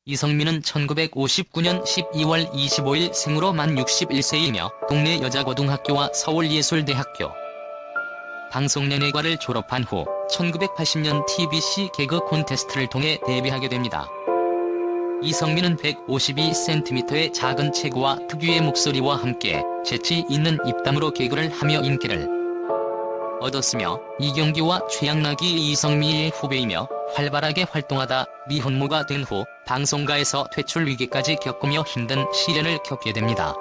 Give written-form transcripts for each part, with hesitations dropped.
이성민은 1959년 12월 25일 생으로 만 61세이며 동네 여자고등학교와 서울예술대학교 방송연예과를 졸업한 후 1980년 TBC 개그 콘테스트를 통해 데뷔하게 됩니다. 이성민은 152cm의 작은 체구와 특유의 목소리와 함께 재치 있는 입담으로 개그를 하며 인기를 얻었으며 이경규와 최양락이 이성민의 후배이며 활발하게 활동하다 미혼모가 된 후 방송가에서 퇴출 위기까지 겪으며 힘든 시련을 겪게 됩니다.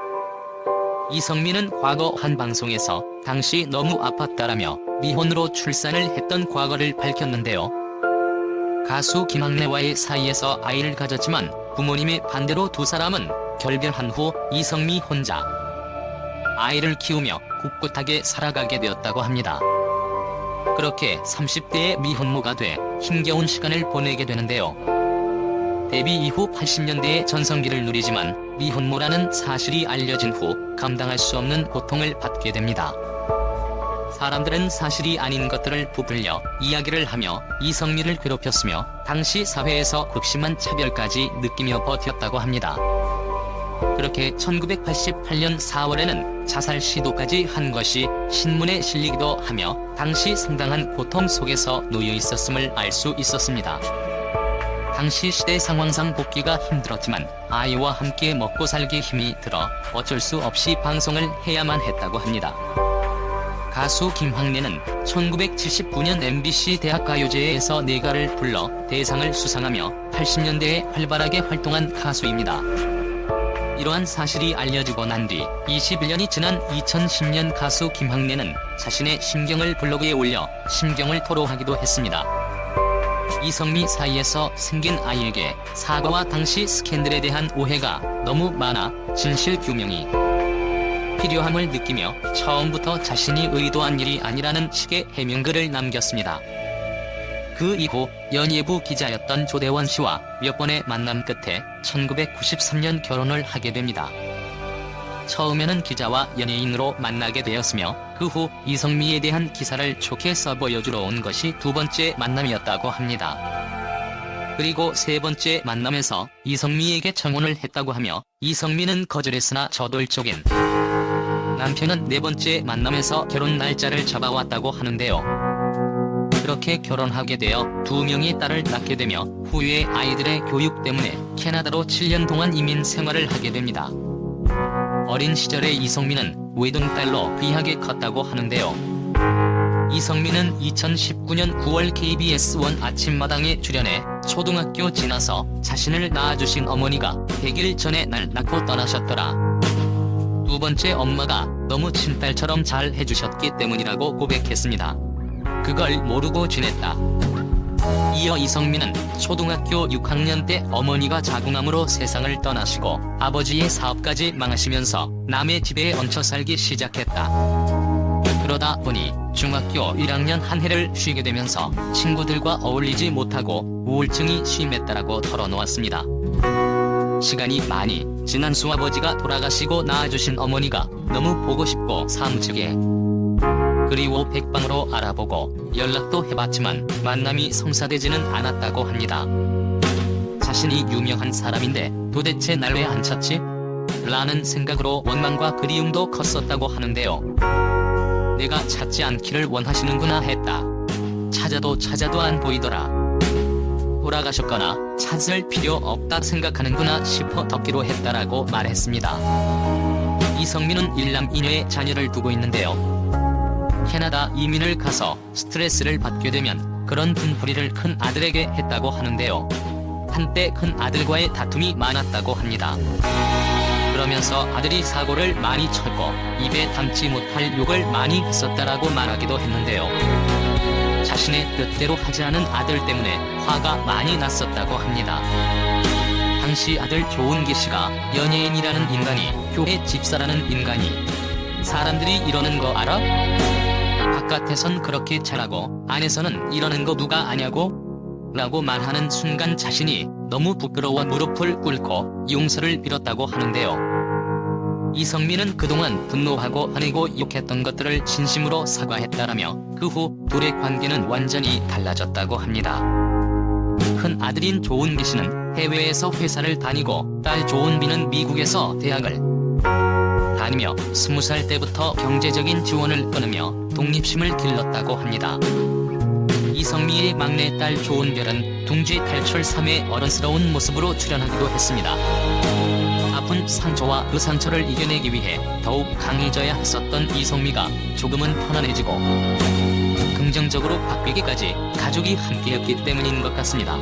이성민은 과거 한 방송에서 당시 너무 아팠다라며 미혼으로 출산을 했던 과거를 밝혔는데요. 가수 김학래와의 사이에서 아이를 가졌지만 부모님의 반대로 두 사람은 결별한 후 이성미 혼자 아이를 키우며 꿋꿋하게 살아가게 되었다고 합니다. 그렇게 30대의 미혼모가 돼 힘겨운 시간을 보내게 되는데요. 데뷔 이후 80년대의 전성기를 누리지만 미혼모라는 사실이 알려진 후 감당할 수 없는 고통을 받게 됩니다. 사람들은 사실이 아닌 것들을 부풀려 이야기를 하며 이성민을 괴롭혔으며 당시 사회에서 극심한 차별까지 느끼며 버텼다고 합니다. 그렇게 1988년 4월에는 자살 시도까지 한 것이 신문에 실리기도 하며 당시 상당한 고통 속에서 놓여 있었음을 알 수 있었습니다. 당시 시대 상황상 복귀가 힘들었지만 아이와 함께 먹고 살기 힘이 들어 어쩔 수 없이 방송을 해야만 했다고 합니다. 가수 김학래는 1979년 MBC 대학가요제에서 내가를 불러 대상을 수상하며 80년대에 활발하게 활동한 가수입니다. 이러한 사실이 알려지고 난 뒤 21년이 지난 2010년 가수 김학래는 자신의 심경을 블로그에 올려 심경을 토로하기도 했습니다. 이성미 사이에서 생긴 아이에게 사과와 당시 스캔들에 대한 오해가 너무 많아 진실 규명이 필요함을 느끼며 처음부터 자신이 의도한 일이 아니라는 식의 해명글을 남겼습니다. 그 이후 연예부 기자였던 조대원 씨와 몇 번의 만남 끝에 1993년 결혼을 하게 됩니다. 처음에는 기자와 연예인으로 만나게 되었으며 그 후 이성미에 대한 기사를 좋게 써보여주러 온 것이 두 번째 만남이었다고 합니다. 그리고 세 번째 만남에서 이성미에게 청혼을 했다고 하며 이성미는 거절했으나 저돌적인 남편은 네 번째 만남에서 결혼 날짜를 잡아왔다고 하는데요. 그렇게 결혼하게 되어 두 명의 딸을 낳게 되며 후에 아이들의 교육 때문에 캐나다로 7년 동안 이민 생활을 하게 됩니다. 어린 시절에 이성민은 외동딸로 귀하게 컸다고 하는데요. 이성민은 2019년 9월 KBS1 아침마당에 출연해 초등학교 지나서 자신을 낳아주신 어머니가 100일 전에 날 낳고 떠나셨더라. 두 번째 엄마가 너무 친딸처럼 잘 해주셨기 때문이라고 고백했습니다. 그걸 모르고 지냈다. 이어 이성민은 초등학교 6학년 때 어머니가 자궁암으로 세상을 떠나시고 아버지의 사업까지 망하시면서 남의 집에 얹혀 살기 시작했다. 그러다 보니 중학교 1학년 한 해를 쉬게 되면서 친구들과 어울리지 못하고 우울증이 심했다라고 털어놓았습니다. 시간이 많이 지난 수아버지가 돌아가시고 낳아주신 어머니가 너무 보고 싶고 사무치게 그리워 백방으로 알아보고 연락도 해봤지만 만남이 성사되지는 않았다고 합니다. 자신이 유명한 사람인데 도대체 날 왜 안 찾지? 라는 생각으로 원망과 그리움도 컸었다고 하는데요. 내가 찾지 않기를 원하시는구나 했다. 찾아도 안 보이더라. 돌아가셨거나 찾을 필요 없다 생각하는구나 싶어 덮기로 했다라고 말했습니다. 이성민은 일남 이녀의 자녀를 두고 있는데요. 캐나다 이민을 가서 스트레스를 받게 되면 그런 분풀이를 큰 아들에게 했다고 하는데요. 한때 큰 아들과의 다툼이 많았다고 합니다. 그러면서 아들이 사고를 많이 쳤고 입에 담지 못할 욕을 많이 했었다라고 말하기도 했는데요. 자신의 뜻대로 하지 않은 아들 때문에 화가 많이 났었다고 합니다. 당시 아들 조은기 씨가 연예인이라는 인간이 교회 집사라는 인간이 사람들이 이러는 거 알아? 바깥에선 그렇게 잘하고 안에서는 이러는 거 누가 아냐고? 라고 말하는 순간 자신이 너무 부끄러워 무릎을 꿇고 용서를 빌었다고 하는데요. 이성민은 그동안 분노하고 화내고 욕했던 것들을 진심으로 사과했다라며 그 후 둘의 관계는 완전히 달라졌다고 합니다. 큰 아들인 조은기 씨는 해외에서 회사를 다니고 딸 조은비는 미국에서 대학을 다니며 20살 때부터 경제적인 지원을 끊으며 독립심을 길렀다고 합니다. 이성미의 막내 딸 조은별은 둥지 탈출 3의 어른스러운 모습으로 출연하기도 했습니다. 아픈 상처와 그 상처를 이겨내기 위해 더욱 강해져야 했었던 이성미가 조금은 편안해지고 긍정적으로 바뀌기까지 가족이 함께였기 때문인 것 같습니다.